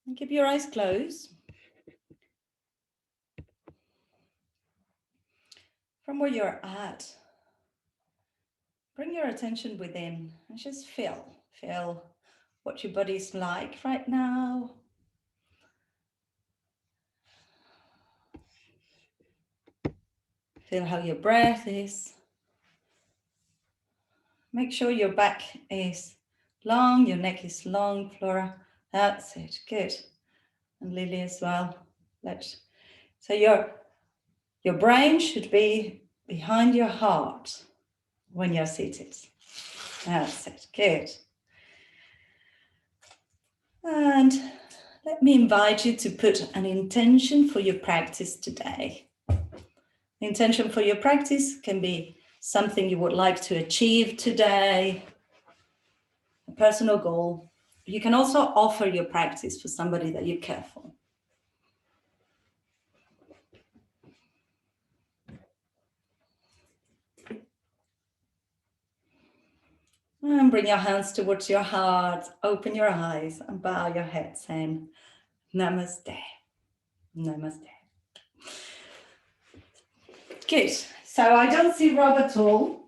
And keep your eyes closed. From where you're at, bring your attention within and just feel what your body's like right now. Feel how your breath is. Make sure your back is long, your neck is long, Flora. That's it, good. And Lily as well. So your brain should be behind your heart when you're seated. That's it, good. And let me invite you to put an intention for your practice today. The intention for your practice can be something you would like to achieve today, a personal goal. You can also offer your practice for somebody that you care for. And bring your hands towards your heart, open your eyes and bow your head saying, Namaste, Namaste. Good, so I don't see Rob at all,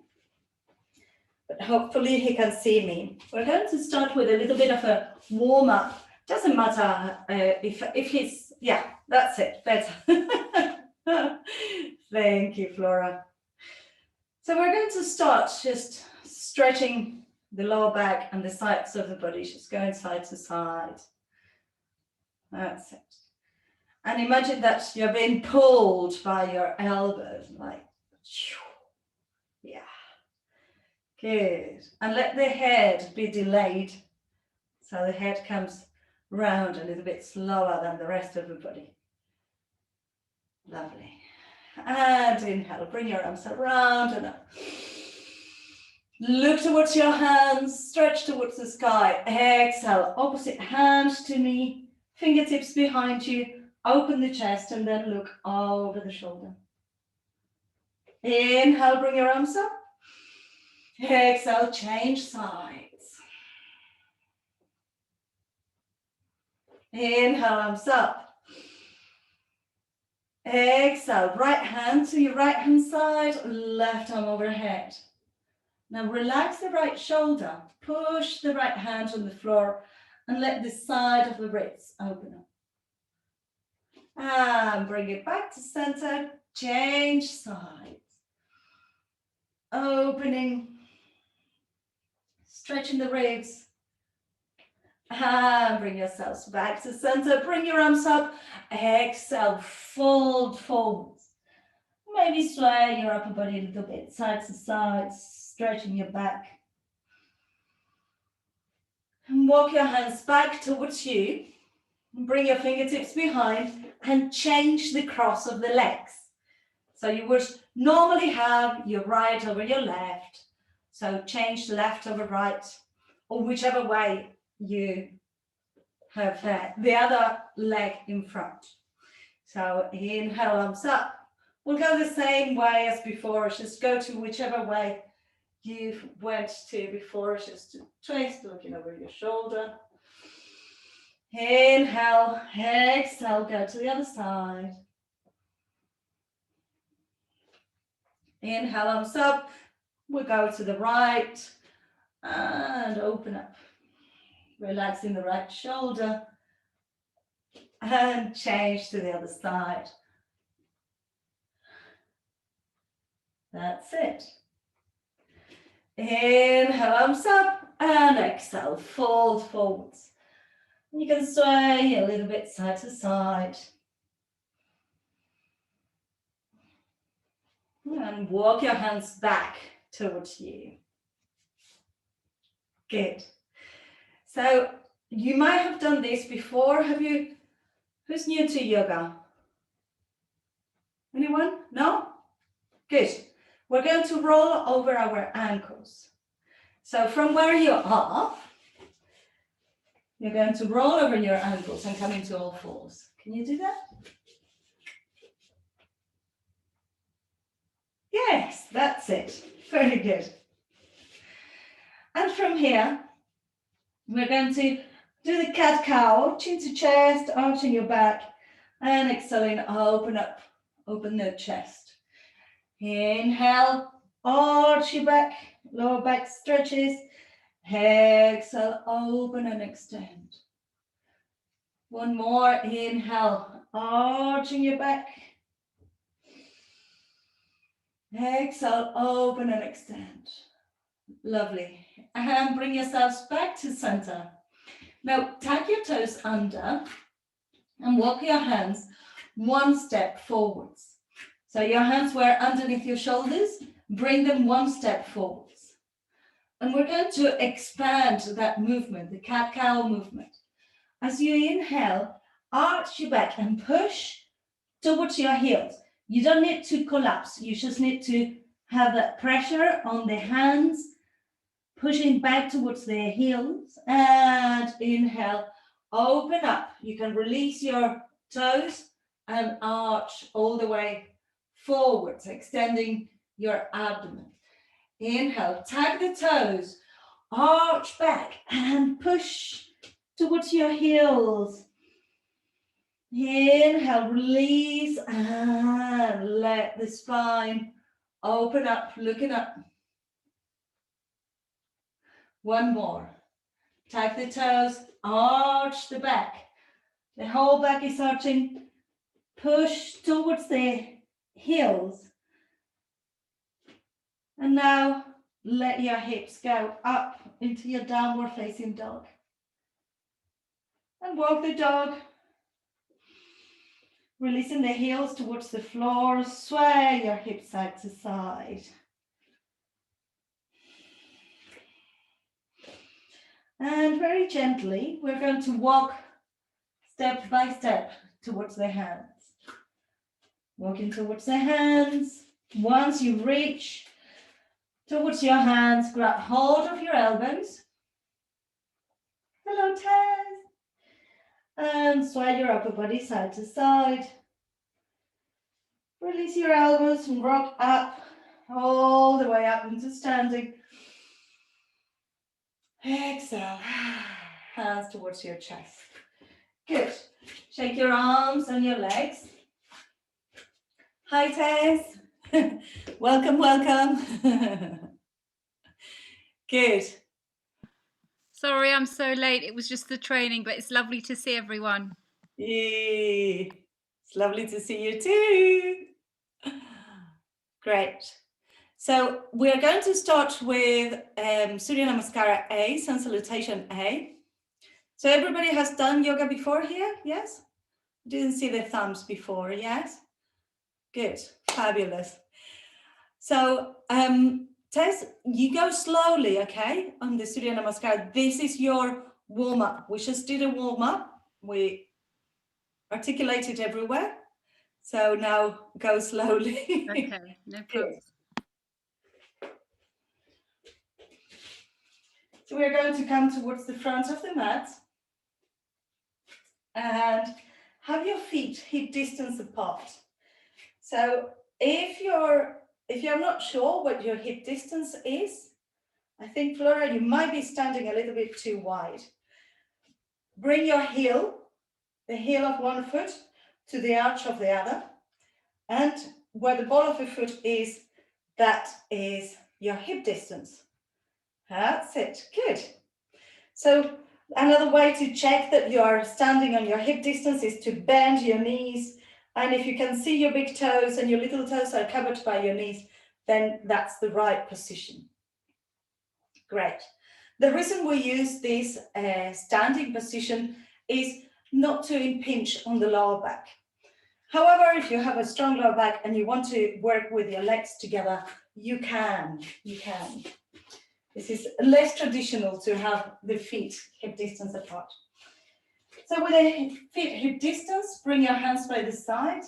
but hopefully he can see me. We're going to start with a little bit of a warm up. Doesn't matter if he's, yeah, that's it, better. Thank you, Flora. So we're going to start just stretching the lower back and the sides of the body, just going side to side. That's it. And imagine that you're being pulled by your elbows, like, yeah. Good. And let the head be delayed. So the head comes round a little bit slower than the rest of the body. Lovely. And inhale, bring your arms around and up. Look towards your hands, stretch towards the sky. Exhale, opposite hand to knee, fingertips behind you. Open the chest and then look over the shoulder. Inhale, bring your arms up. Exhale, change sides. Inhale, arms up. Exhale, right hand to your right hand side, left arm overhead. Now relax the right shoulder, push the right hand on the floor and let the side of the ribs open up. And bring it back to center, change sides. Opening, stretching the ribs. And bring yourselves back to center, bring your arms up. Exhale, fold forwards. Maybe sway your upper body a little bit, side to side, stretching your back. And walk your hands back towards you. Bring your fingertips behind and change the cross of the legs. So you would normally have your right over your left. So change left over right, or whichever way you have the other leg in front. So inhale, arms up. We'll go the same way as before. Just go to whichever way you went to before. Just to trace, looking over your shoulder. Inhale, exhale, go to the other side. Inhale, arms up. We'll go to the right and open up. Relaxing the right shoulder and change to the other side. That's it. Inhale, arms up and exhale, fold forwards. You can sway a little bit side to side. And walk your hands back towards you. Good. So you might have done this before. Have you? Who's new to yoga? Anyone? No? Good. We're going to roll over our ankles. So from where you are, you're going to roll over your ankles and come into all fours. Can you do that? Yes, that's it. Very good. And from here, we're going to Do the cat-cow, chin to chest, arching your back, and exhaling, open up, open the chest. Inhale, arch your back, lower back stretches. Exhale, open and extend. One more, inhale, arching your back. Exhale, open and extend. Lovely. And bring yourselves back to center. Now, tag your toes under and walk your hands one step forwards. So your hands were underneath your shoulders, bring them one step forwards. And we're going to expand that movement, the cat-cow movement. As you inhale, arch your back and push towards your heels. You don't need to collapse. You just need to have that pressure on the hands, pushing back towards the heels. And inhale, open up. You can release your toes and arch all the way forwards, extending your abdomen. Inhale, tag the toes, arch back and push towards your heels. Inhale, release and let the spine open up, looking up. One more. Tag the toes, arch the back. The whole back is arching. Push towards the heels. And now let your hips go up into your downward facing dog. And walk the dog. Releasing the heels towards the floor. Sway your hips side to side. And very gently, we're going to walk step by step towards the hands. Walking towards the hands. Once you reach towards your hands, grab hold of your elbows. Hello, Taz. And sway your upper body side to side. Release your elbows and rock up, all the way up into standing. Exhale, hands towards your chest. Good. Shake your arms and your legs. Hi, Tess. Welcome, welcome. Good. Sorry, I'm so late. It was just the training, but it's lovely to see everyone. Yay. It's lovely to see you too. Great. So we're going to start with Surya Namaskara A, Sun Salutation A. So everybody has done yoga before here, yes? Didn't see the thumbs before, yes? Good, fabulous. So Tess, you go slowly, okay, on the Surya Namaskar. This is your warm-up. We just did a warm-up. We articulated everywhere. So now go slowly. Okay, no problem. So we're going to come towards the front of the mat and have your feet hip distance apart. So if you're not sure what your hip distance is, I think, Flora, you might be standing a little bit too wide. Bring your heel, the heel of one foot, to the arch of the other. And where the ball of the foot is, that is your hip distance. That's it. Good. So another way to check that you are standing on your hip distance is to bend your knees. And if you can see your big toes and your little toes are covered by your knees, then that's the right position. Great. The reason we use this standing position is not to impinge on the lower back. However, if you have a strong lower back and you want to work with your legs together, you can. This is less traditional to have the feet hip distance apart. So with the feet hip distance, bring your hands by the side.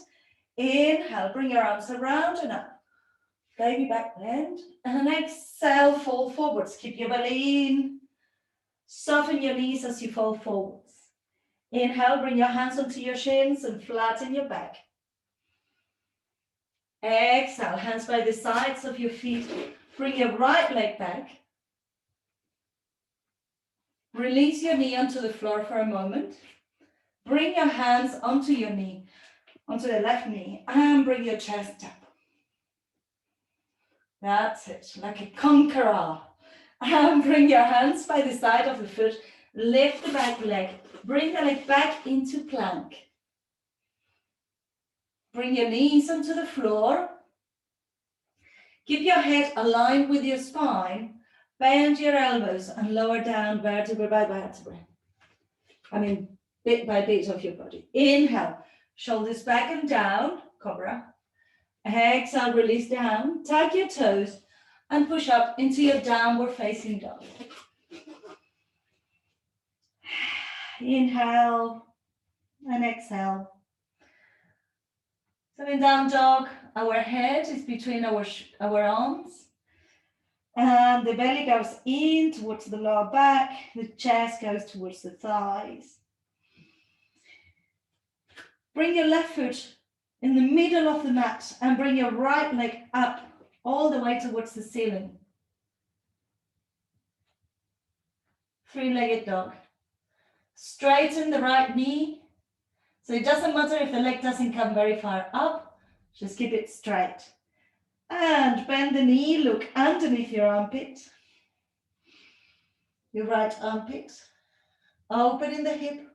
Inhale, bring your arms around and up. Baby back bend. And exhale, fall forwards. Keep your belly in. Soften your knees as you fall forwards. Inhale, bring your hands onto your shins and flatten your back. Exhale, hands by the sides of your feet. Bring your right leg back. Release your knee onto the floor for a moment. Bring your hands onto your knee, onto the left knee, and bring your chest up. That's it, like a conqueror. And bring your hands by the side of the foot, lift the back leg, bring the leg back into plank. Bring your knees onto the floor. Keep your head aligned with your spine, bend your elbows and lower down vertebra by vertebra. Bit by bit of your body. Inhale, shoulders back and down, cobra. Exhale, release down, tag your toes and push up into your downward facing dog. Inhale and exhale. So in down dog, our head is between our arms and the belly goes in towards the lower back, the chest goes towards the thighs. Bring your left foot in the middle of the mat and bring your right leg up all the way towards the ceiling. Three-legged dog. Straighten the right knee. So it doesn't matter if the leg doesn't come very far up, just keep it straight. And bend the knee, look underneath your armpit. Your right armpit. Open in the hip,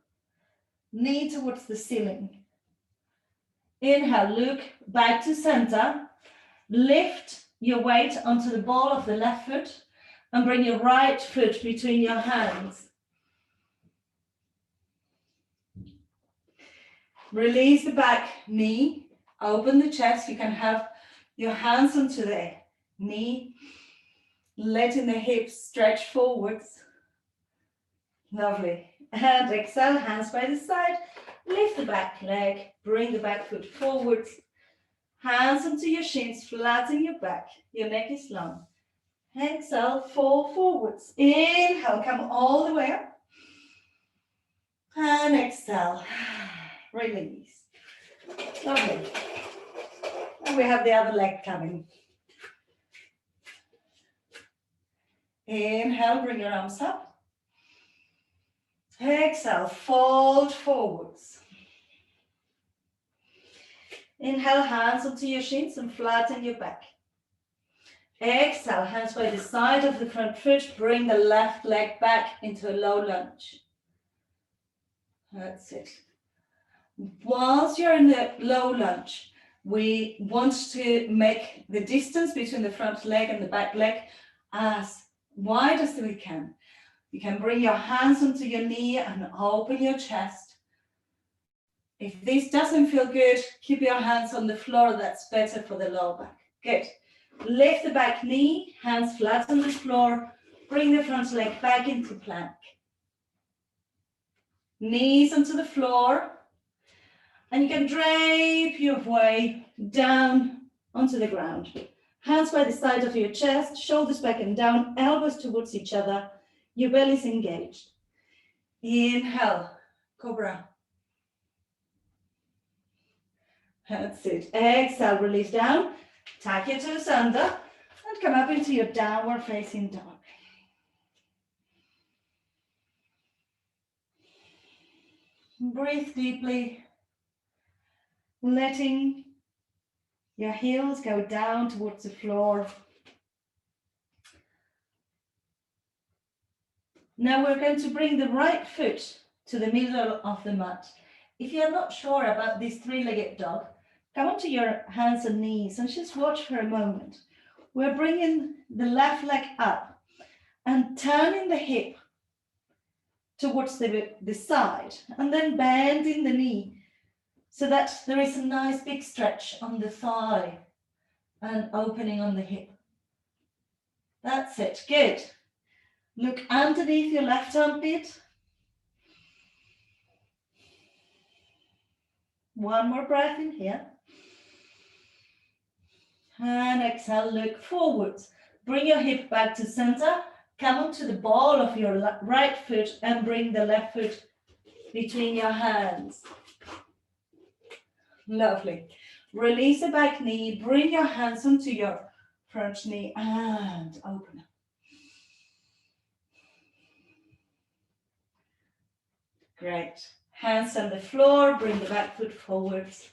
knee towards the ceiling. Inhale, look back to center. Lift your weight onto the ball of the left foot and bring your right foot between your hands. Release the back knee, open the chest. You can have your hands onto the knee, letting the hips stretch forwards. Lovely. And exhale, hands by the side. Lift the back leg, bring the back foot forwards. Hands onto your shins, flatten your back. Your neck is long. Exhale, fall forwards. Inhale, come all the way up. And exhale, release. Lovely. And we have the other leg coming. Inhale, bring your arms up. Exhale, fold forwards. Inhale, hands onto your shins and flatten your back. Exhale, hands by the side of the front foot. Bring the left leg back into a low lunge. That's it. Whilst you're in the low lunge, we want to make the distance between the front leg and the back leg as wide as we can. You can bring your hands onto your knee and open your chest. If this doesn't feel good, keep your hands on the floor. That's better for the lower back. Good. Lift the back knee, hands flat on the floor. Bring the front leg back into plank. Knees onto the floor. And you can drape your way down onto the ground. Hands by the side of your chest, shoulders back and down, elbows towards each other. Your belly is engaged. Inhale, cobra. That's it. Exhale, release down. Tuck your toes under and come up into your downward facing dog. Breathe deeply, letting your heels go down towards the floor. Now we're going to bring the right foot to the middle of the mat. If you're not sure about this three-legged dog, come onto your hands and knees and just watch for a moment. We're bringing the left leg up and turning the hip towards the side and then bending the knee so that there is a nice big stretch on the thigh and opening on the hip. That's it. Good. Look underneath your left armpit. One more breath in here. And exhale, look forwards. Bring your hip back to center. Come onto the ball of your right foot and bring the left foot between your hands. Lovely. Release the back knee. Bring your hands onto your front knee and open up. Great. Hands on the floor, bring the back foot forwards.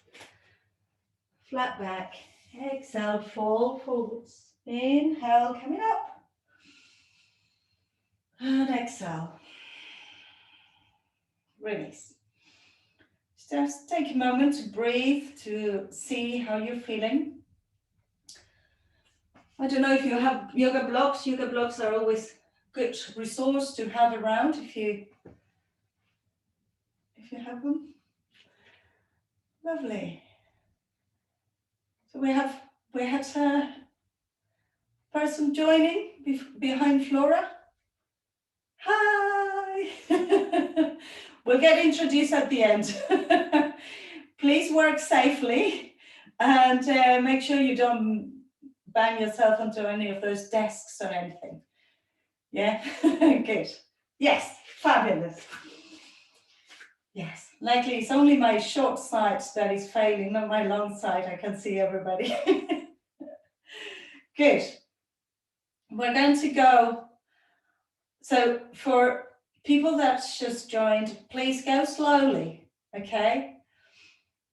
Flat back. Exhale, fall forwards. Inhale, coming up. And exhale. Release. Just take a moment to breathe, to see how you're feeling. I don't know if you have yoga blocks. Yoga blocks are always good resource to have around if you have them. Lovely. So we had a person joining behind Flora. Hi. We'll get introduced at the end. Please work safely and make sure you don't bang yourself onto any of those desks or anything. Yeah, good. Yes, fabulous. Yes, likely it's only my short side that is failing, not my long side. I can see everybody. Good. We're going to go. So for people that just joined, please go slowly, okay?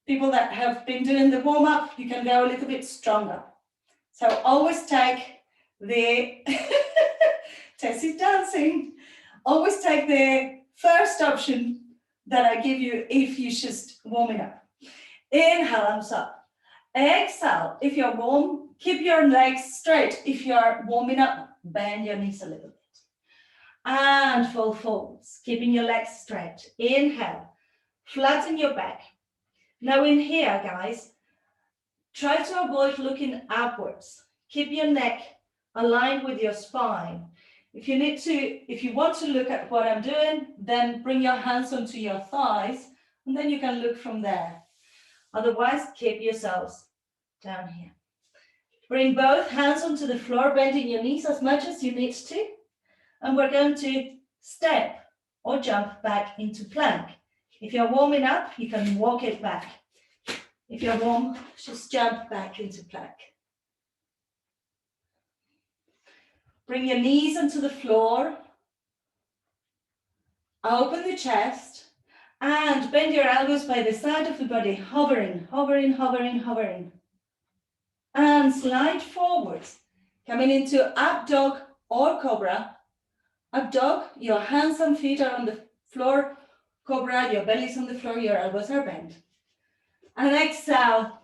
People that have been doing the warm-up, you can go a little bit stronger. So always take the, Tessie's dancing, always take the first option that I give you if you're just warming up. Inhale, arms up. Exhale, if you're warm, keep your legs straight. If you're warming up, bend your knees a little bit. And fall forwards, keeping your legs straight. Inhale, flatten your back. Now in here, guys, try to avoid looking upwards. Keep your neck aligned with your spine. If you want to look at what I'm doing, then bring your hands onto your thighs, and then you can look from there. Otherwise, keep yourselves down here. Bring both hands onto the floor, bending your knees as much as you need to. And we're going to step or jump back into plank. If you're warming up, you can walk it back. If you're warm, just jump back into plank. Bring your knees onto the floor. Open the chest and bend your elbows by the side of the body, hovering, hovering, hovering, hovering. And slide forwards, coming into up dog or cobra. Up dog, your hands and feet are on the floor. Cobra, your belly's on the floor, your elbows are bent. And exhale,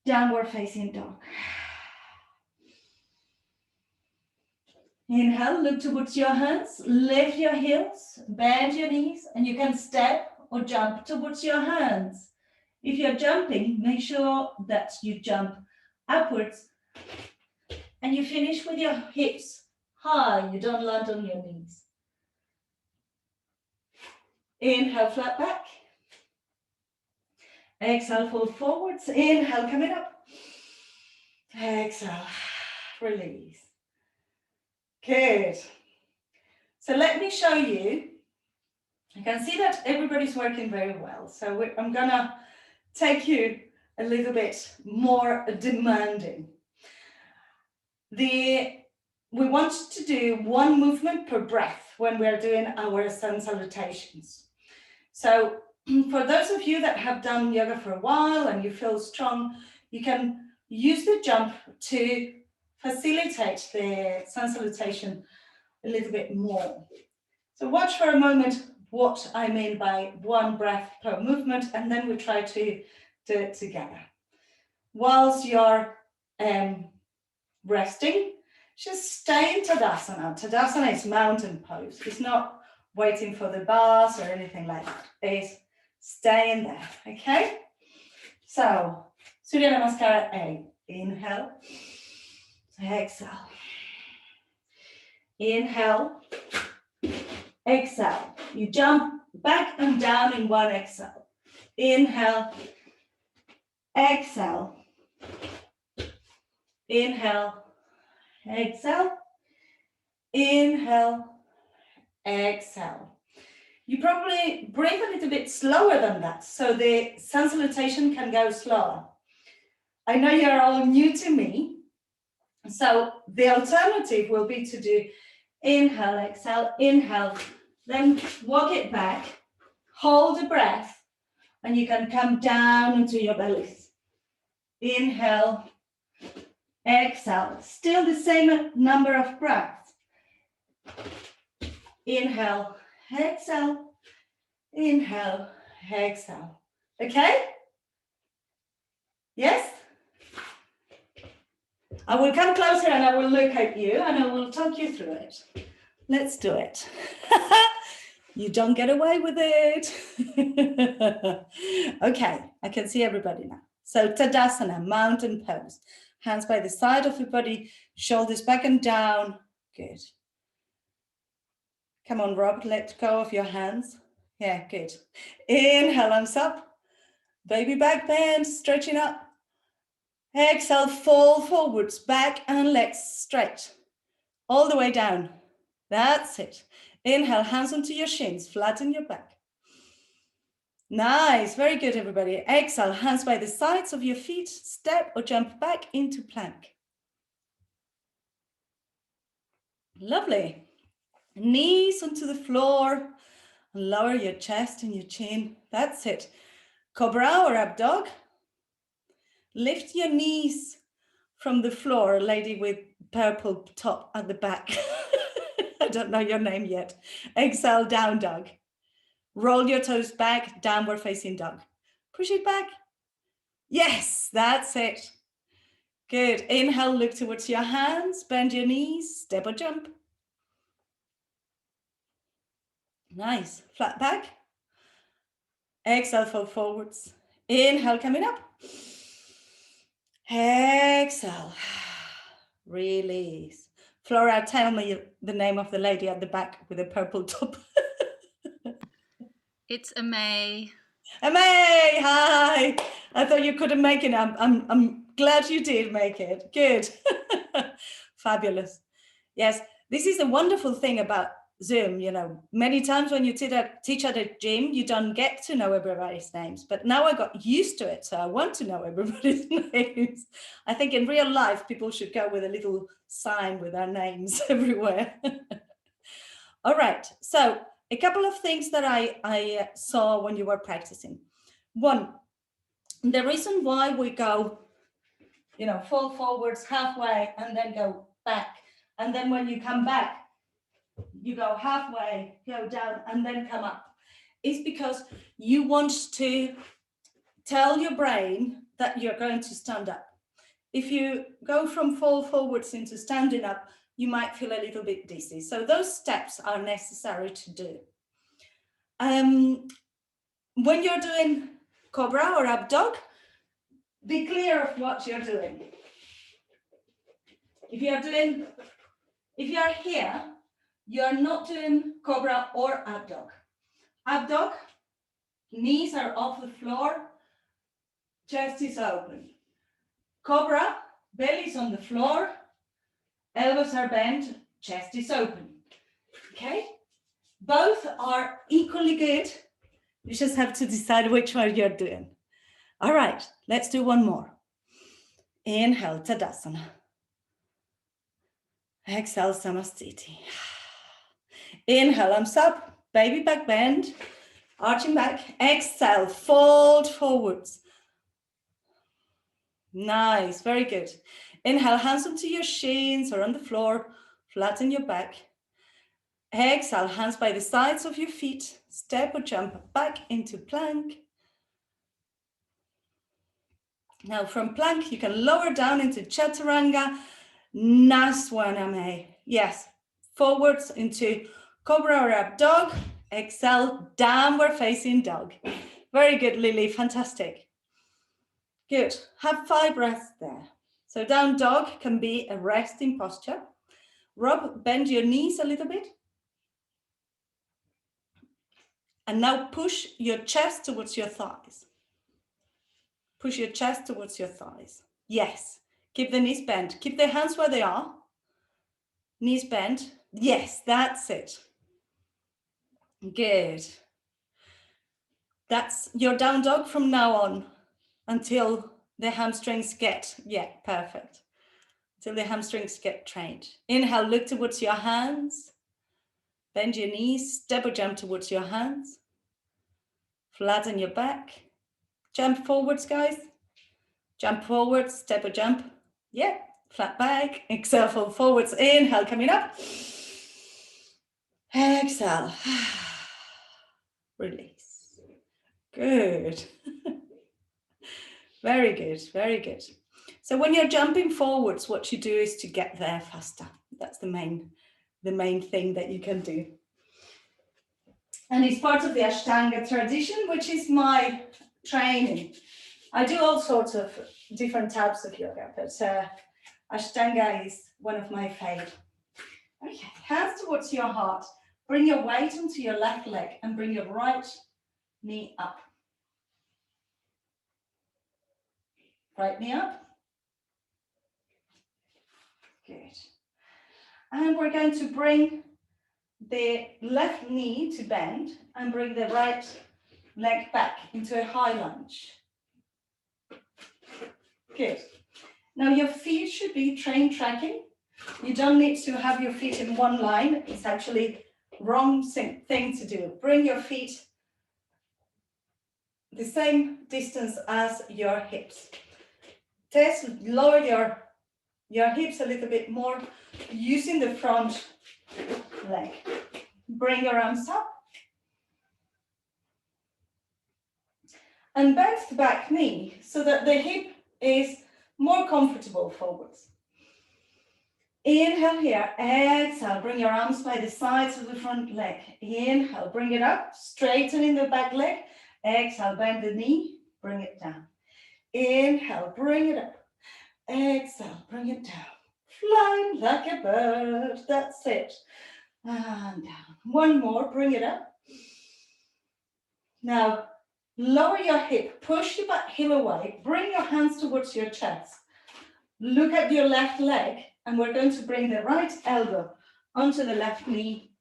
downward facing dog. Inhale, look towards your hands, lift your heels, bend your knees, and you can step or jump towards your hands. If you're jumping, make sure that you jump upwards and you finish with your hips high, you don't land on your knees. Inhale, flat back. Exhale, fold forwards. Inhale, coming up. Exhale, release. Good. So let me show you. I can see that everybody's working very well. So I'm gonna take you a little bit more demanding. We want to do one movement per breath when we're doing our sun salutations. So for those of you that have done yoga for a while and you feel strong, you can use the jump to facilitate the sun salutation a little bit more. So watch for a moment what I mean by one breath per movement, and then we try to do it together. Whilst you're resting, just stay in Tadasana. Tadasana is mountain pose. It's not waiting for the bars or anything like that. It's staying there, okay? So, Surya Namaskara A. Inhale. Exhale. Inhale. Exhale. You jump back and down in one exhale. Inhale. Exhale. Inhale. Exhale. Inhale. Exhale. You probably breathe a little bit slower than that, so the sun salutation can go slower. I know you're all new to me, so the alternative will be to do inhale, exhale, inhale, then walk it back, hold the breath, and you can come down into your bellies. Inhale, exhale. Still the same number of breaths. Inhale, exhale, inhale, exhale. Okay? Yes? I will come closer and I will look at you and I will talk you through it. Let's do it. You don't get away with it. Okay, I can see everybody now. So Tadasana, mountain pose. Hands by the side of your body, shoulders back and down. Good. Come on, Rob, let go of your hands. Yeah, good. Inhale, arms up. Baby back bend, stretching up. Exhale, fall forwards, back and legs straight. All the way down. That's it. Inhale, hands onto your shins, flatten your back. Nice, very good, everybody. Exhale, hands by the sides of your feet, step or jump back into plank. Lovely. Knees onto the floor, and lower your chest and your chin. That's it. Cobra or up dog. Lift your knees from the floor, lady with purple top at the back. I don't know your name yet. Exhale, down dog. Roll your toes back, downward facing dog. Push it back. Yes, that's it. Good. Inhale, look towards your hands, bend your knees, step or jump. Nice. Flat back. Exhale, fall forwards. Inhale, coming up. Exhale. Release. Flora, tell me the name of the lady at the back with the purple top. It's a May. Amay, hi. I thought you couldn't make it. I'm glad you did make it. Good. Fabulous. Yes, this is a wonderful thing about Zoom. You know, many times when you teach at a gym, you don't get to know everybody's names. But now I got used to it, so I want to know everybody's names. I think in real life, people should go with a little sign with their names everywhere. All right, so a couple of things that I saw when you were practicing. One, the reason why we go, you know, fall forwards halfway and then go back. And then when you come back, you go halfway, go down and then come up. Is because you want to tell your brain that you're going to stand up. If you go from fall forwards into standing up, you might feel a little bit dizzy. So those steps are necessary to do. When you're doing cobra or up dog, be clear of what you're doing. If you're here, you're not doing cobra or up dog. Up dog, knees are off the floor, chest is open. Cobra, belly's on the floor, elbows are bent, chest is open. Okay? Both are equally good. You just have to decide which one you're doing. All right, let's do one more. Inhale, Tadasana. Exhale, Samastiti. Inhale, arms up, baby back bend, arching back. Exhale, fold forwards. Nice, very good. Inhale, hands onto your shins or on the floor, flatten your back. Exhale, hands by the sides of your feet, step or jump back into plank. Now from plank, you can lower down into Chaturanga, Naswaname. Yes, forwards into cobra or up dog. Exhale, downward facing dog. Very good, Lily, fantastic. Good, have 5 breaths there. So down dog can be a resting posture. Rob, bend your knees a little bit. And now push your chest towards your thighs. Push your chest towards your thighs. Yes. Keep the knees bent. Keep the hands where they are. Knees bent. Yes, that's it. Good. That's your down dog from now on until the hamstrings get, perfect. Until the hamstrings get trained. Inhale, look towards your hands. Bend your knees, step or jump towards your hands. Flatten your back. Jump forwards, guys. Jump forwards, step or jump. Yeah, flat back. Exhale, fold forwards. Inhale, coming up. Exhale. Release. Good. Very good, very good. So when you're jumping forwards, what you do is to get there faster. That's the main thing that you can do. And it's part of the Ashtanga tradition, which is my training. I do all sorts of different types of yoga, but Ashtanga is one of my favorite. Okay, hands towards your heart. Bring your weight onto your left leg and bring your right knee up. Right knee up. Good. And we're going to bring the left knee to bend and bring the right leg back into a high lunge. Good. Now your feet should be train tracking. You don't need to have your feet in one line. It's actually wrong thing to do. Bring your feet the same distance as your hips. Lower your hips a little bit more using the front leg. Bring your arms up. And bend the back knee so that the hip is more comfortable forwards. Inhale here, exhale, bring your arms by the sides of the front leg. Inhale, bring it up, straightening the back leg. Exhale, bend the knee, bring it down. Inhale, bring it up. Exhale, bring it down. Flying like a bird, that's it. And down. One more, bring it up. Now, lower your hip, push your back heel away, bring your hands towards your chest. Look at your left leg, and we're going to bring the right elbow onto the left knee.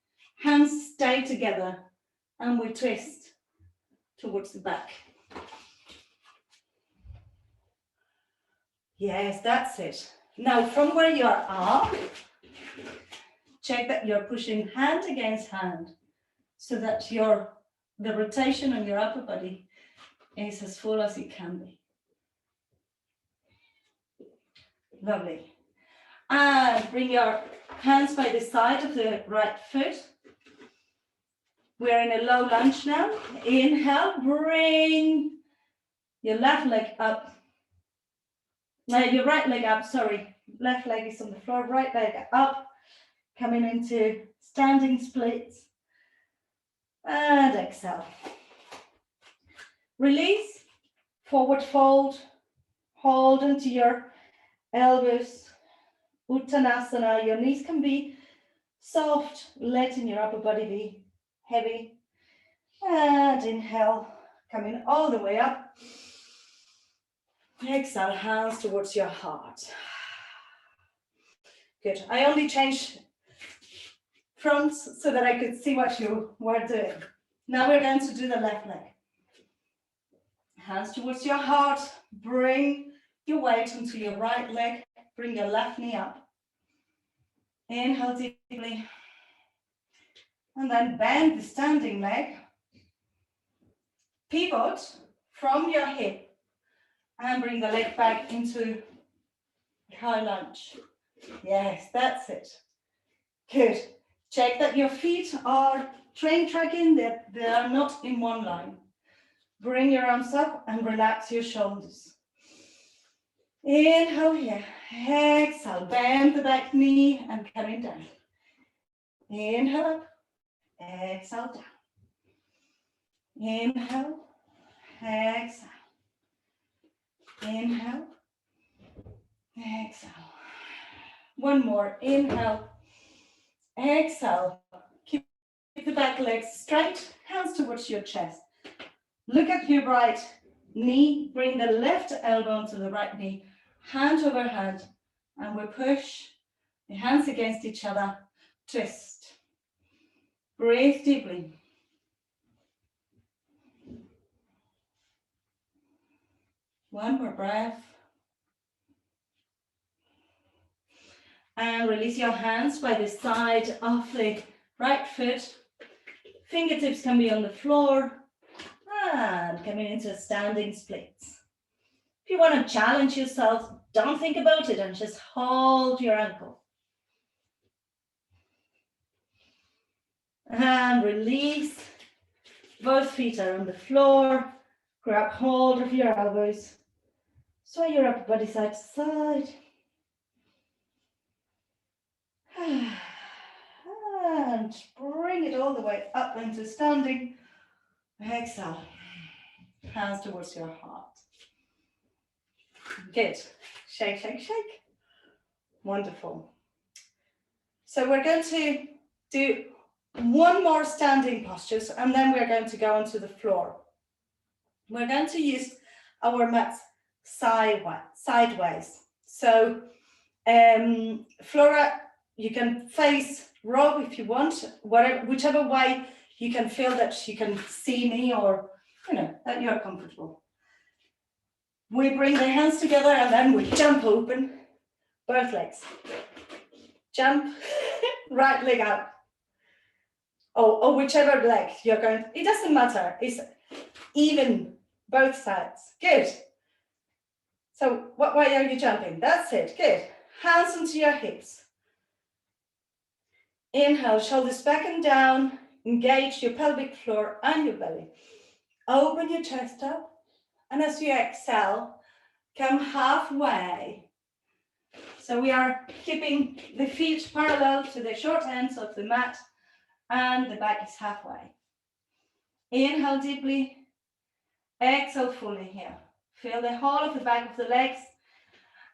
Hands stay together, and we twist towards the back. Yes, that's it. Now, from where you are, check that you're pushing hand against hand so that the rotation on your upper body is as full as it can be. Lovely. And bring your hands by the side of the right foot. We're in a low lunge now. Inhale, bring your left leg up. No, your right leg up, sorry. Left leg is on the floor, right leg up. Coming into standing splits. And exhale. Release, forward fold, hold into your elbows. Uttanasana, your knees can be soft, letting your upper body be heavy. And inhale, coming all the way up. Exhale, hands towards your heart. Good. I only changed fronts so that I could see what you were doing. Now we're going to do the left leg. Hands towards your heart. Bring your weight onto your right leg. Bring your left knee up. Inhale deeply. And then bend the standing leg. Pivot from your hip. And bring the leg back into high lunge. Yes, that's it. Good. Check that your feet are train tracking, that they are not in one line. Bring your arms up and relax your shoulders. Inhale here. Exhale. Bend the back knee and coming down. Inhale up. Exhale down. Inhale. Exhale. Inhale. Exhale. One more. Inhale. Exhale. Keep the back legs straight. Hands towards your chest. Look at your right knee. Bring the left elbow onto the right knee. Hand over hand. And we push the hands against each other. Twist. Breathe deeply. One more breath. And release your hands by the side of the right foot. Fingertips can be on the floor. And coming into standing splits. If you want to challenge yourself, don't think about it and just hold your ankle. And release. Both feet are on the floor. Grab hold of your elbows. Sway your upper body side to side. And bring it all the way up into standing. Exhale. Hands towards your heart. Good. Shake, shake, shake. Wonderful. So we're going to do one more standing posture, and then we're going to go onto the floor. We're going to use our mats sideways. So Flora, you can face Rob if you want, whichever way you can feel that you can see me, or that you're comfortable. We bring the hands together and then we jump open, both legs. Jump, right leg out. Or whichever leg you're going, it doesn't matter, it's even both sides. Good. So what way are you jumping? That's it, good. Hands onto your hips. Inhale, shoulders back and down, engage your pelvic floor and your belly. Open your chest up, and as you exhale, come halfway. So we are keeping the feet parallel to the short ends of the mat, and the back is halfway. Inhale deeply, exhale fully here. Feel the whole of the back of the legs,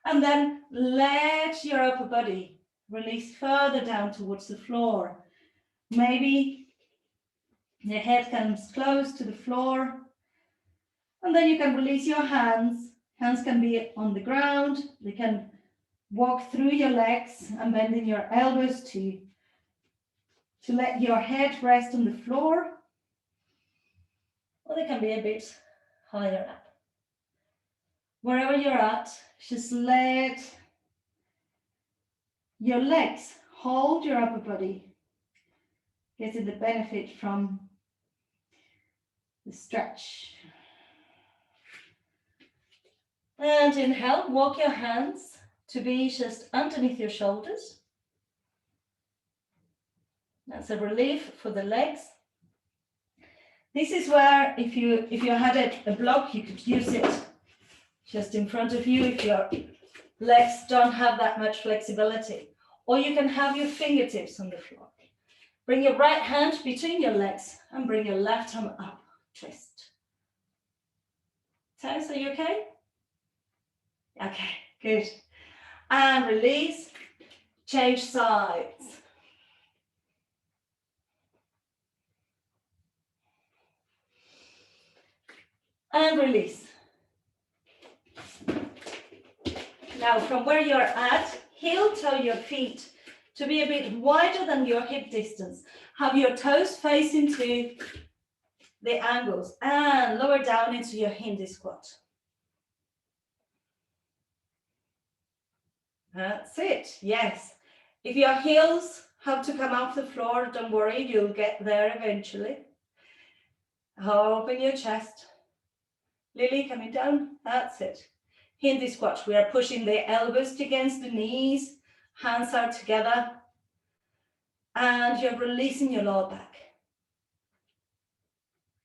and then let your upper body release further down towards the floor. Maybe the head comes close to the floor, and then you can release your hands. Hands can be on the ground. They can walk through your legs and bending your elbows to let your head rest on the floor, or they can be a bit higher up. Wherever you're at, just let your legs hold your upper body, getting the benefit from the stretch. And inhale, walk your hands to be just underneath your shoulders. That's a relief for the legs. This is where if you had a block, you could use it just in front of you if your legs don't have that much flexibility. Or you can have your fingertips on the floor. Bring your right hand between your legs and bring your left arm up. Twist. Tess, are you okay? Okay, good. And release. Change sides. And release. Now from where you're at, heel toe your feet to be a bit wider than your hip distance. Have your toes face into the angles and lower down into your Hindi squat. That's it, yes. If your heels have to come off the floor, don't worry, you'll get there eventually. Open your chest. Lily, coming down, that's it. Hindi squat, we are pushing the elbows against the knees, hands are together, and you're releasing your lower back.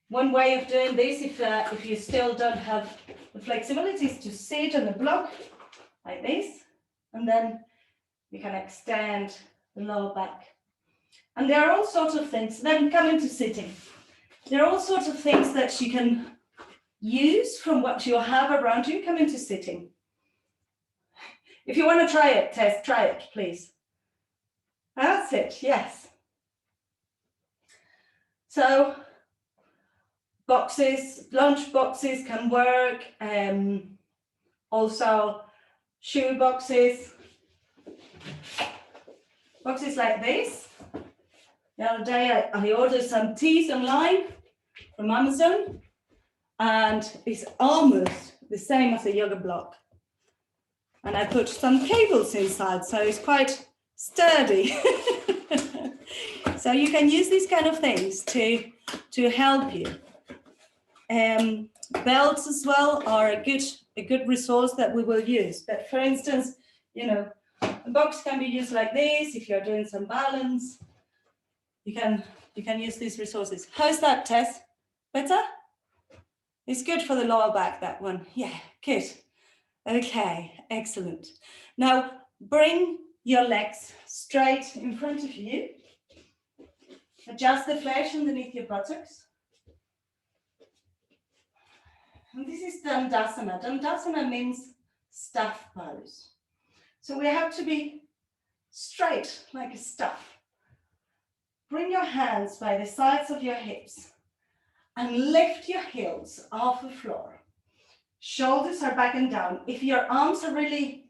One way of doing this, if you still don't have the flexibility, is to sit on a block like this, and then you can extend the lower back. And there are all sorts of things. Then come into sitting. There are all sorts of things that you can use from what you have around you. Come into sitting. If you want to try it, Tess, try it, please. That's it, yes. So, boxes, lunch boxes can work. Also, shoe boxes. Boxes like this. The other day I ordered some teas online from Amazon, and it's almost the same as a yoga block. And I put some cables inside, so it's quite sturdy. So you can use these kind of things to help you. belts as well are a good resource that we will use. But for instance, you know, a box can be used like this. If you're doing some balance, you can use these resources. How's that, Tess? Better? It's good for the lower back, that one. Yeah, good. Okay, excellent. Now bring your legs straight in front of you. Adjust the flesh underneath your buttocks. And this is Dandasana. Dandasana means staff pose. So we have to be straight like a staff. Bring your hands by the sides of your hips and lift your heels off the floor. Shoulders are back and down. If your arms are really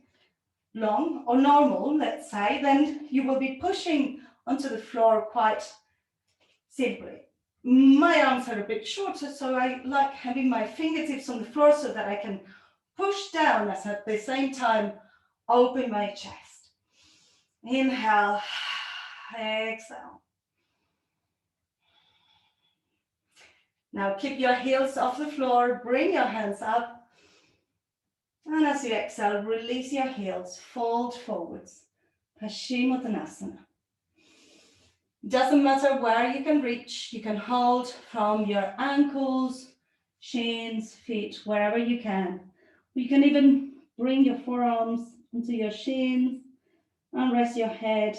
long or normal, let's say, then you will be pushing onto the floor quite simply. My arms are a bit shorter, so I like having my fingertips on the floor so that I can push down as at the same time open my chest. Inhale, exhale. Now keep your heels off the floor, bring your hands up, and as you exhale, release your heels, fold forwards, Paschimottanasana. Doesn't matter where you can reach, you can hold from your ankles, shins, feet, wherever you can. You can even bring your forearms onto your shins and rest your head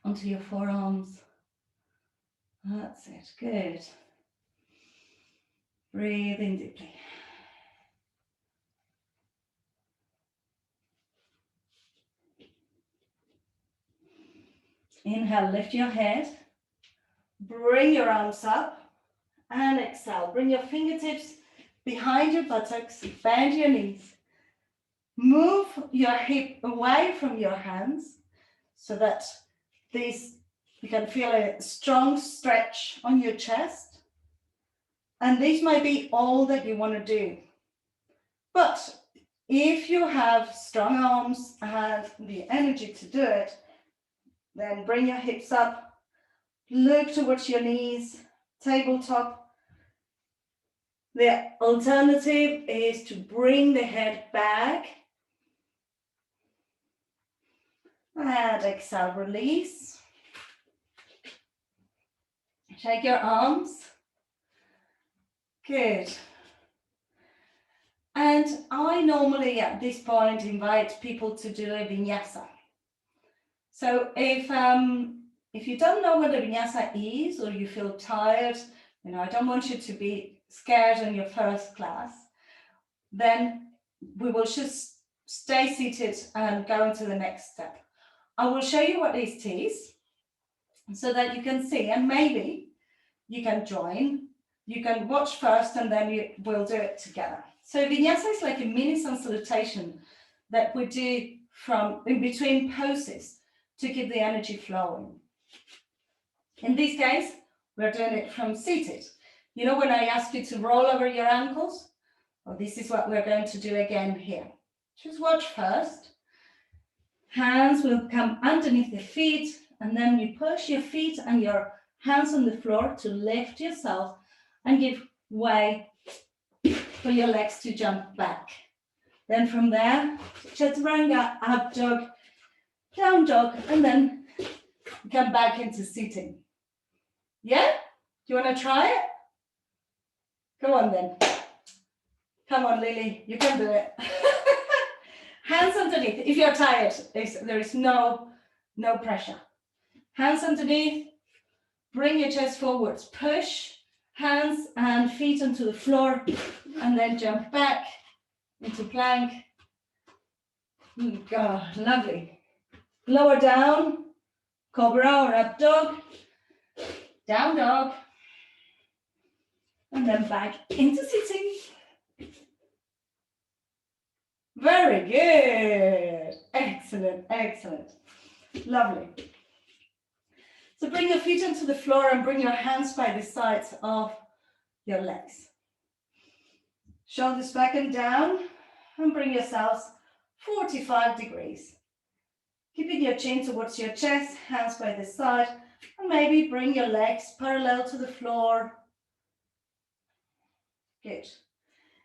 onto your forearms. That's it, good. Breathe in deeply. Inhale, lift your head, bring your arms up, and exhale. Bring your fingertips behind your buttocks, bend your knees. Move your hip away from your hands so that you can feel a strong stretch on your chest. And this might be all that you want to do. But if you have strong arms and the energy to do it, then bring your hips up, look towards your knees, tabletop. The alternative is to bring the head back. And exhale, release. Shake your arms. Good. And I normally at this point invite people to do a Vinyasa. So if you don't know what a Vinyasa is, or you feel tired, I don't want you to be scared in your first class, then we will just stay seated and go into the next step. I will show you what this is so that you can see, and maybe you can join. You can watch first and then we'll do it together. So Vinyasa is like a mini sun salutation that we do from in between poses to keep the energy flowing. In this case, we're doing it from seated. You know when I ask you to roll over your ankles? Well, this is what we're going to do again here. Just watch first. Hands will come underneath the feet, and then you push your feet and your hands on the floor to lift yourself and give way for your legs to jump back. Then from there, chaturanga, up dog, down dog, and then come back into sitting. Yeah? Do you want to try it? Come on then. Come on, Lily, you can do it. Hands underneath. If you're tired, there is no pressure. Hands underneath. Bring your chest forwards. Push hands and feet onto the floor, and then jump back into plank. God, lovely. Lower down, cobra or up dog, down dog, and then back into sitting. Very good. Excellent, excellent. Lovely. So bring your feet onto the floor and bring your hands by the sides of your legs. Shoulders back and down, and bring yourselves 45 degrees. Keeping your chin towards your chest, hands by the side, and maybe bring your legs parallel to the floor Good.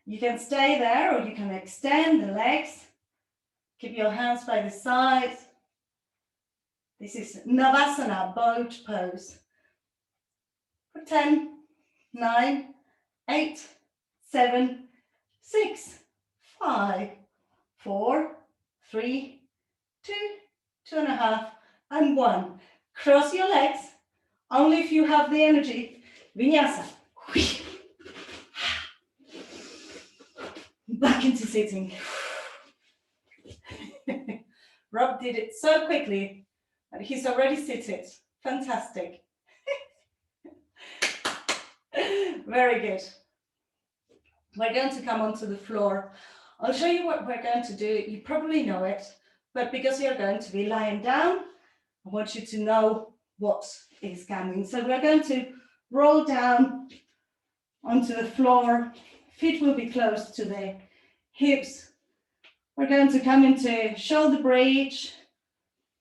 You can stay there or you can extend the legs. Keep your hands by the sides. This is Navasana, boat pose. For 10, 9, 8, 7, 6, 5, 4, 3, 2, 2.5, and 1. Cross your legs, only if you have the energy. Vinyasa. Back into sitting. Rob did it so quickly that he's already seated. Fantastic. Very good. We're going to come onto the floor. I'll show you what we're going to do. You probably know it, but because you're going to be lying down, I want you to know what is coming. So we're going to roll down onto the floor. Feet will be close to the hips. We're going to come into shoulder bridge,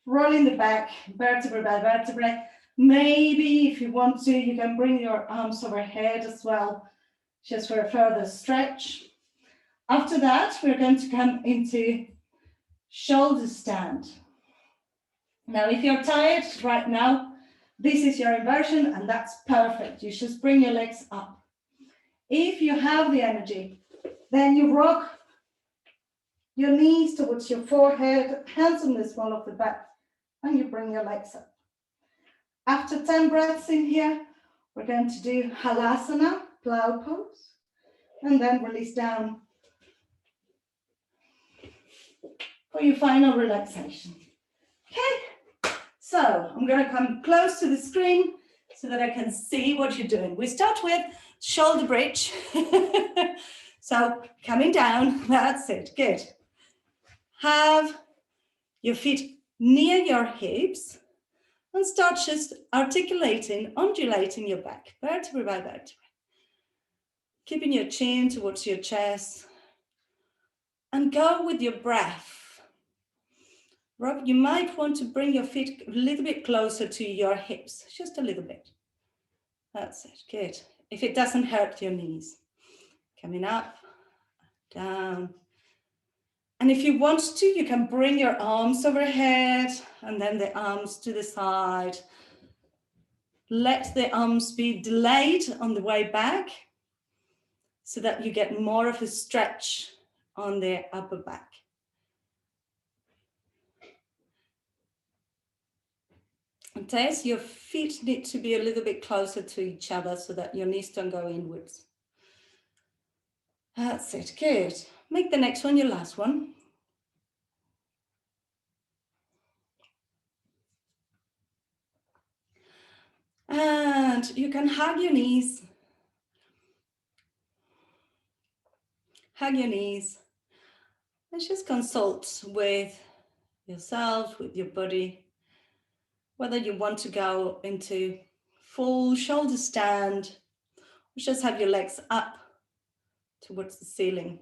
rolling the back, vertebra by vertebra. Maybe if you want to, you can bring your arms overhead as well, just for a further stretch. After that, we're going to come into shoulder stand. Now, if you're tired right now, this is your inversion and that's perfect. You just bring your legs up. If you have the energy, then you rock your knees towards your forehead, hands on the small of the back, and you bring your legs up. After 10 breaths in here, we're going to do Halasana, Plow pose, and then release down for your final relaxation. Okay, so I'm going to come close to the screen so that I can see what you're doing. We start with shoulder bridge. So coming down, that's it, good. Have your feet near your hips and start just articulating, undulating your back, vertebra by vertebra. Keeping your chin towards your chest and go with your breath. Rob, you might want to bring your feet a little bit closer to your hips, just a little bit. That's it, good. If it doesn't hurt your knees. Coming up, down. And if you want to, you can bring your arms overhead and then the arms to the side. Let the arms be delayed on the way back so that you get more of a stretch on the upper back. Okay, so your feet need to be a little bit closer to each other so that your knees don't go inwards. That's it, good. Make the next one your last one. And you can hug your knees. Hug your knees. And just consult with yourself, with your body, whether you want to go into full shoulder stand or just have your legs up towards the ceiling.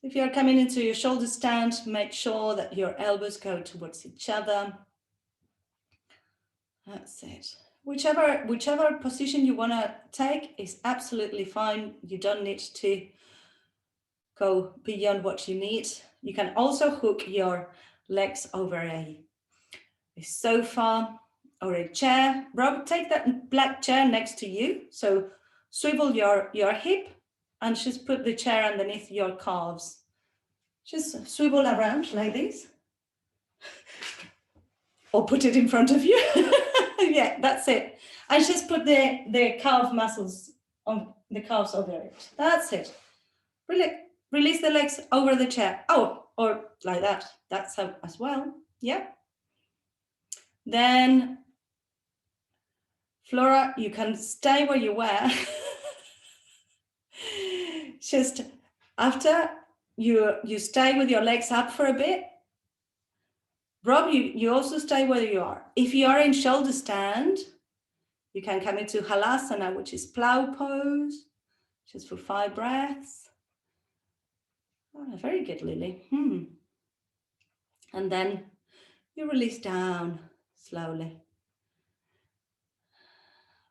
If you're coming into your shoulder stand, make sure that your elbows go towards each other. That's it. Whichever position you want to take is absolutely fine. You don't need to go beyond what you need. You can also hook your legs over a sofa or a chair. Rob, take that black chair next to you. So swivel your hip and just put the chair underneath your calves. Just swivel around like this. Or put it in front of you. Yeah, that's it. And just put the calf muscles on the calves over it. That's it. Really release the legs over the chair. Oh, or like that. That's how as well. Yeah. Then, Flora, you can stay where you were. Just after you stay with your legs up for a bit. Rob, you also stay where you are. If you are in shoulder stand, you can come into Halasana, which is Plow pose, just for 5 breaths. Oh, very good, Lily. And then you release down slowly.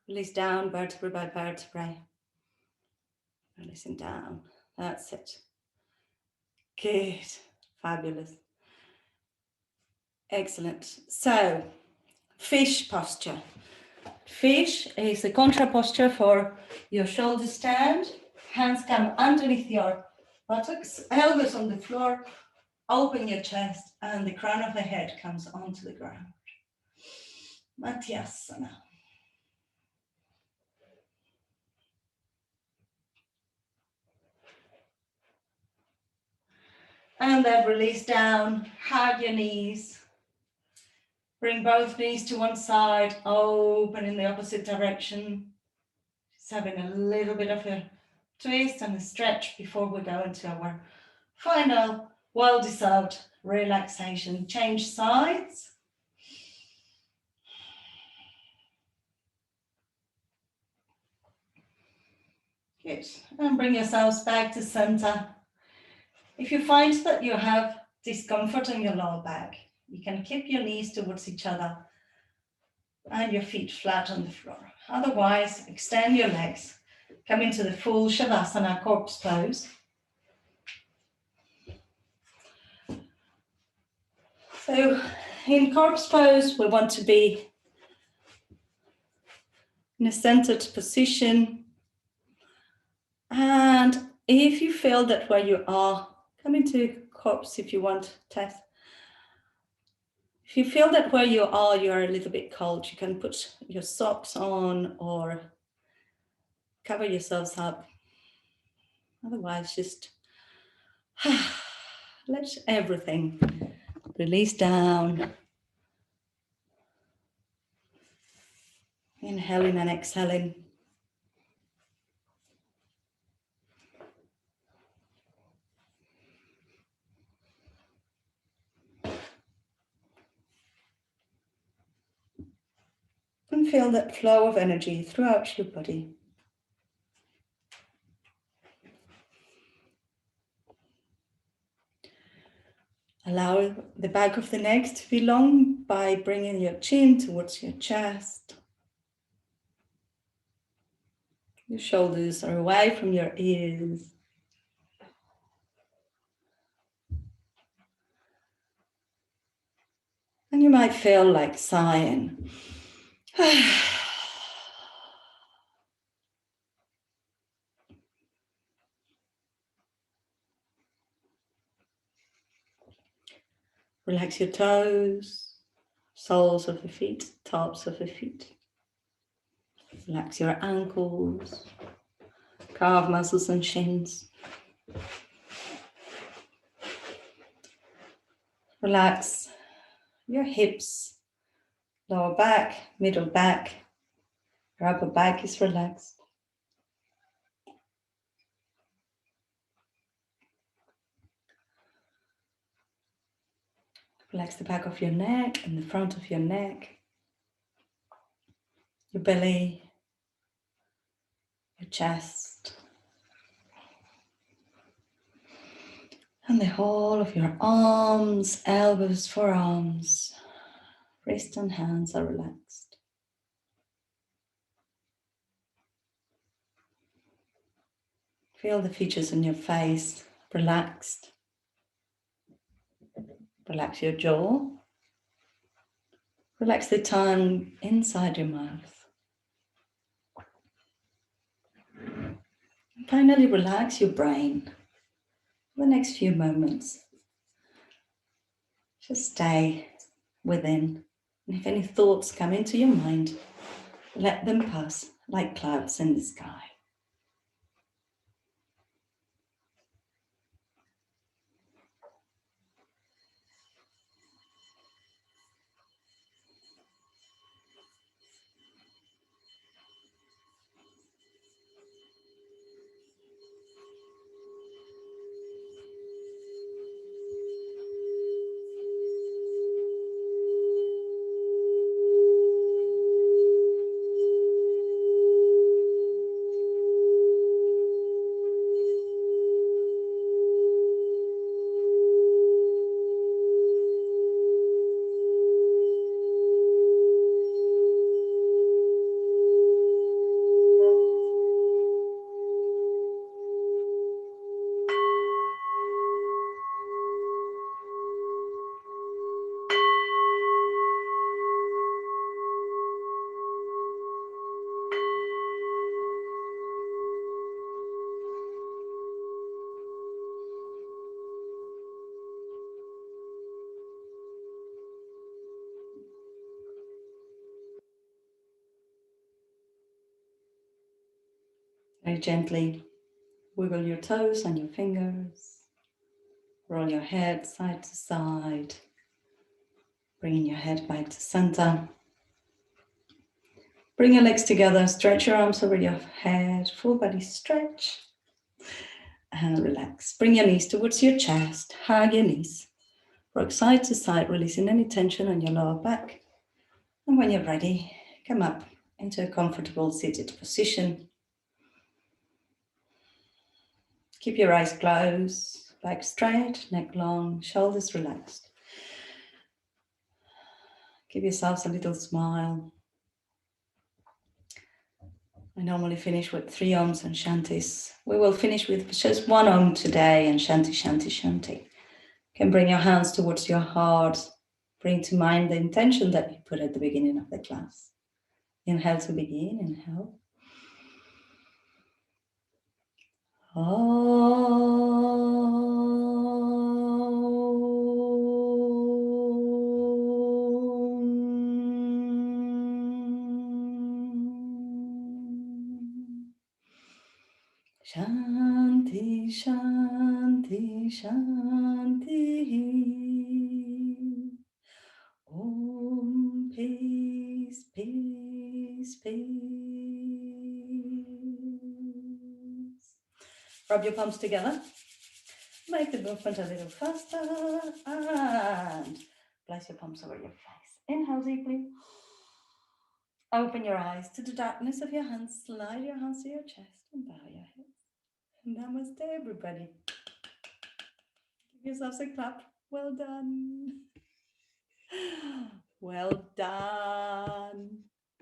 Release down vertebra by vertebra. Releasing down. That's it. Good. Fabulous. Excellent. So, fish posture. Fish is the contra posture for your shoulder stand. Hands come underneath your buttocks, elbows on the floor, open your chest, and the crown of the head comes onto the ground. Vinyasa. And then release down, hug your knees. Bring both knees to one side, open in the opposite direction. Just having a little bit of a twist and a stretch before we go into our final well-deserved relaxation. Change sides. Good. And bring yourselves back to center. If you find that you have discomfort in your lower back, you can keep your knees towards each other and your feet flat on the floor. Otherwise, extend your legs. Come into the full Shavasana corpse pose. So in corpse pose, we want to be in a centered position. And if you feel that where you are, come into corpse if you want, Tess. If you feel that where you are a little bit cold, you can put your socks on or cover yourselves up. Otherwise, just let everything release down. Inhaling and exhaling. And feel that flow of energy throughout your body. Allow the back of the neck to be long by bringing your chin towards your chest. Your shoulders are away from your ears. And you might feel like sighing. Relax your toes, soles of the feet, tops of the feet. Relax your ankles, calf muscles and shins. Relax your hips, lower back, middle back. Your upper back is relaxed. Relax the back of your neck and the front of your neck, your belly, your chest, and the whole of your arms, elbows, forearms, wrists and hands are relaxed. Feel the features on your face relaxed. Relax your jaw. Relax the tongue inside your mouth. And finally, relax your brain for the next few moments. Just stay within. And if any thoughts come into your mind, let them pass like clouds in the sky. Very gently wiggle your toes and your fingers. Roll your head side to side. Bringing your head back to center. Bring your legs together, stretch your arms over your head, full body stretch. And relax. Bring your knees towards your chest, hug your knees. Rock side to side, releasing any tension on your lower back. And when you're ready, come up into a comfortable seated position. Keep your eyes closed, back straight, neck long, shoulders relaxed. Give yourselves a little smile. I normally finish with 3 Oms and Shantis. We will finish with just 1 Om today and Shanti, Shanti, Shanti. You can bring your hands towards your heart. Bring to mind the intention that you put at the beginning of the class. Inhale to begin, inhale. Shanti, Shanti, Shanti. Om, peace, peace, peace. Rub your palms together. Make the movement a little faster and place your palms over your face. Inhale deeply. Open your eyes to the darkness of your hands. Slide your hands to your chest and bow your head. Namaste, everybody. Give yourselves a clap. Well done. Well done.